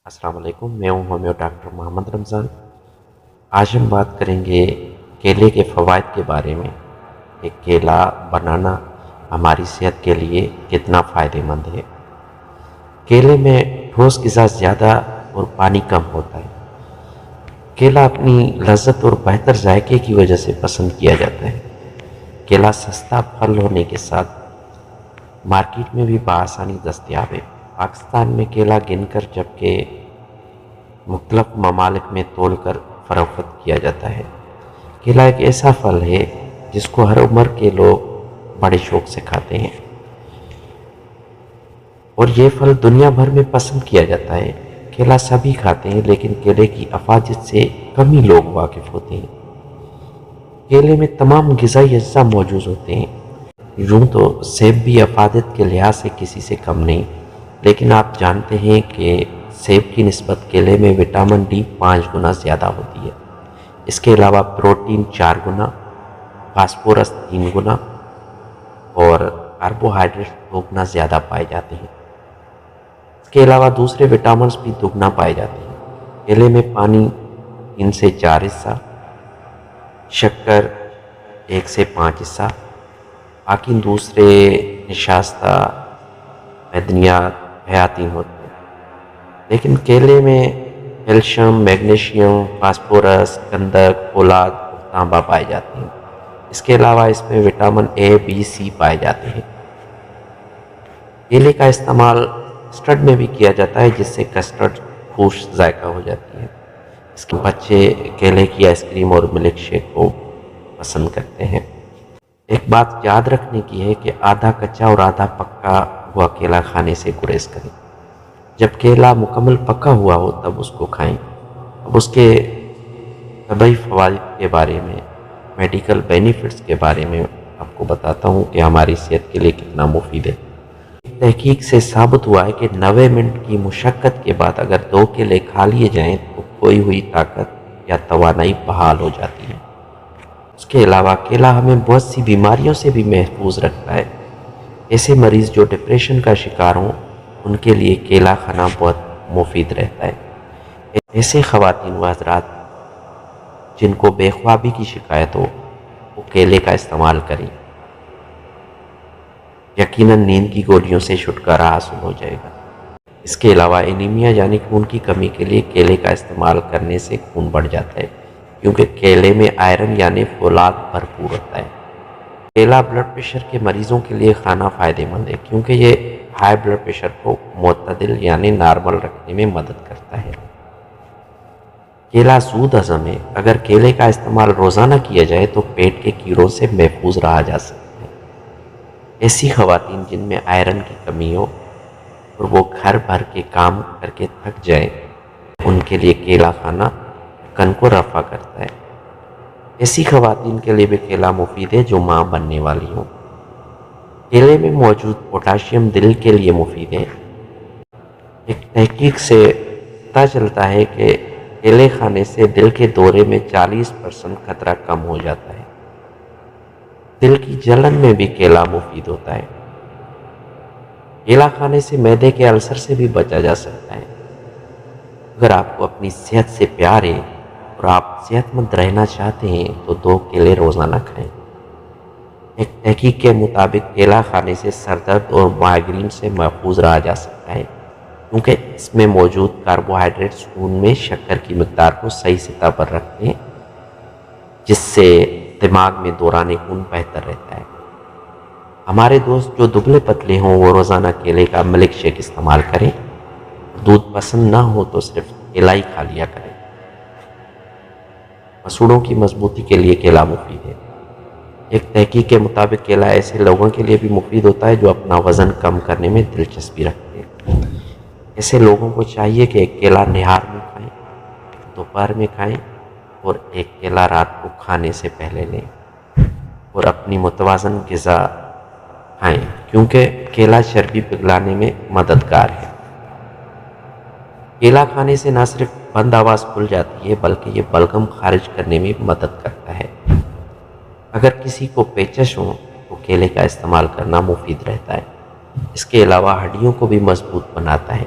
السلام علیکم، میں ہوں ہومیو ڈاکٹر محمد رمضان۔ آج ہم بات کریں گے کیلے کے فوائد کے بارے میں کہ کیلا بنانا ہماری صحت کے لیے کتنا فائدہ مند ہے۔ کیلے میں ٹھوس غذا زیادہ اور پانی کم ہوتا ہے۔ کیلا اپنی لذت اور بہتر ذائقے کی وجہ سے پسند کیا جاتا ہے۔ کیلا سستا پھل ہونے کے ساتھ مارکیٹ میں بھی بآسانی دستیاب ہے۔ پاکستان میں کیلا گن کر جبکہ مختلف ممالک میں تول کر فروخت کیا جاتا ہے۔ کیلا ایک ایسا پھل ہے جس کو ہر عمر کے لوگ بڑے شوق سے کھاتے ہیں اور یہ پھل دنیا بھر میں پسند کیا جاتا ہے۔ کیلا سبھی کھاتے ہیں لیکن کیلے کی افادیت سے کم ہی لوگ واقف ہوتے ہیں۔ کیلے میں تمام غذائی اجزاء موجود ہوتے ہیں۔ یوں تو سیب بھی افادیت کے لحاظ سے کسی سے کم نہیں، لیکن آپ جانتے ہیں کہ سیب کی نسبت کیلے میں وٹامن ڈی 5 گنا زیادہ ہوتی ہے۔ اس کے علاوہ پروٹین 4 گنا، فاسفورس 3 گنا اور کاربوہائیڈریٹ 2 گنا زیادہ پائے جاتے ہیں۔ اس کے علاوہ دوسرے وٹامنز بھی 2 گنا پائے جاتے ہیں۔ کیلے میں پانی 3 سے 4 حصہ، شکر 1 سے 5 حصہ، باقی دوسرے نشاستہ معدنیات حیاتی ہوتے ہیں۔ لیکن کیلے میں کیلشیم، میگنیشیم، فاسفورس، گندھک، فولاد اور تانبا پائے جاتے ہیں۔ اس کے علاوہ اس میں وٹامن اے، بی، سی پائے جاتے ہیں۔ کیلے کا استعمال کسٹرڈ میں بھی کیا جاتا ہے، جس سے کسٹرڈ خوش ذائقہ ہو جاتی ہے۔ اس کے بچے کیلے کی آئس کریم اور ملک شیک کو پسند کرتے ہیں۔ ایک بات یاد رکھنے کی ہے کہ آدھا کچا اور آدھا پکا ہوا کیلا کھانے سے گریز کریں۔ جب کیلا مکمل پکا ہوا ہو تب اس کو کھائیں۔ اب اس کے طبی فوائد کے بارے میں، میڈیکل بینیفٹس کے بارے میں آپ کو بتاتا ہوں کہ ہماری صحت کے لیے کتنا مفید ہے۔ تحقیق سے ثابت ہوا ہے کہ 90 منٹ کی مشقت کے بعد اگر 2 کیلے کھا لیے جائیں تو کھوئی ہوئی طاقت یا توانائی بحال ہو جاتی ہے۔ اس کے علاوہ کیلا ہمیں بہت سی بیماریوں سے بھی محفوظ رکھتا ہے۔ ایسے مریض جو ڈپریشن کا شکار ہوں ان کے لیے کیلا کھانا بہت مفید رہتا ہے۔ ایسے خواتین و حضرات جن کو بے خوابی کی شکایت ہو وہ کیلے کا استعمال کریں، یقیناً نیند کی گولیوں سے چھٹکارا حاصل ہو جائے گا۔ اس کے علاوہ انیمیا یعنی خون کی کمی کے لیے کیلے کا استعمال کرنے سے خون بڑھ جاتا ہے، کیونکہ کیلے میں آئرن یعنی فولاد بھرپور ہوتا ہے۔ کیلا بلڈ پریشر کے مریضوں کے لیے کھانا فائدہ مند ہے، کیونکہ یہ ہائی بلڈ پریشر کو معتدل یعنی نارمل رکھنے میں مدد کرتا ہے۔ کیلا زود ہضم ہے۔ اگر کیلے کا استعمال روزانہ کیا جائے تو پیٹ کے کیڑوں سے محفوظ رہا جا سکتا ہے۔ ایسی خواتین جن میں آئرن کی کمی ہو اور وہ گھر بھر کے کام کر کے تھک جائیں، ان کے لیے کیلا کھانا تھکن کو رفع کرتا ہے۔ ایسی خواتین کے لیے بھی کیلا مفید ہے جو ماں بننے والی ہوں۔ کیلے میں موجود پوٹاشیم دل کے لیے مفید ہے۔ ایک تحقیق سے پتہ چلتا ہے کہ کیلے کھانے سے دل کے دورے میں 40% خطرہ کم ہو جاتا ہے۔ دل کی جلن میں بھی کیلا مفید ہوتا ہے۔ کیلا کھانے سے معدے کے السر سے بھی بچا جا سکتا ہے۔ اگر آپ کو اپنی صحت سے پیار ہے اور آپ صحت مند رہنا چاہتے ہیں تو 2 کیلے روزانہ کھائیں۔ ایک تحقیق کے مطابق کیلا کھانے سے سر درد اور مائیگرین سے محفوظ رہا جا سکتا ہے، کیونکہ اس میں موجود کاربوہائیڈریٹس خون میں شکر کی مقدار کو صحیح سطح پر رکھتے ہیں، جس سے دماغ میں دوران خون بہتر رہتا ہے۔ ہمارے دوست جو دبلے پتلے ہوں وہ روزانہ کیلے کا ملک شیک استعمال کریں۔ دودھ پسند نہ ہو تو صرف کیلا ہی کھا لیا کریں۔ مسوڑوں کی مضبوطی کے لیے کیلا مفید ہے۔ ایک تحقیق کے مطابق کیلا ایسے لوگوں کے لیے بھی مفید ہوتا ہے جو اپنا وزن کم کرنے میں دلچسپی رکھتے ہیں۔ ایسے لوگوں کو چاہیے کہ ایک کیلا نہار میں کھائیں، دوپہر میں کھائیں اور ایک کیلا رات کو کھانے سے پہلے لیں اور اپنی متوازن غذا کھائیں، کیونکہ کیلا چربی پگھلانے میں مددگار ہے۔ کیلا کھانے سے نہ صرف بند آواز کھل جاتی ہے بلکہ یہ بلغم خارج کرنے میں مدد کرتا ہے۔ اگر کسی کو پیچش ہو تو کیلے کا استعمال کرنا مفید رہتا ہے۔ اس کے علاوہ ہڈیوں کو بھی مضبوط بناتا ہے۔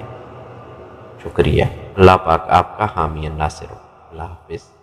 شکریہ۔ اللہ پاک آپ کا حامی ناصر ہو۔ اللہ حافظ۔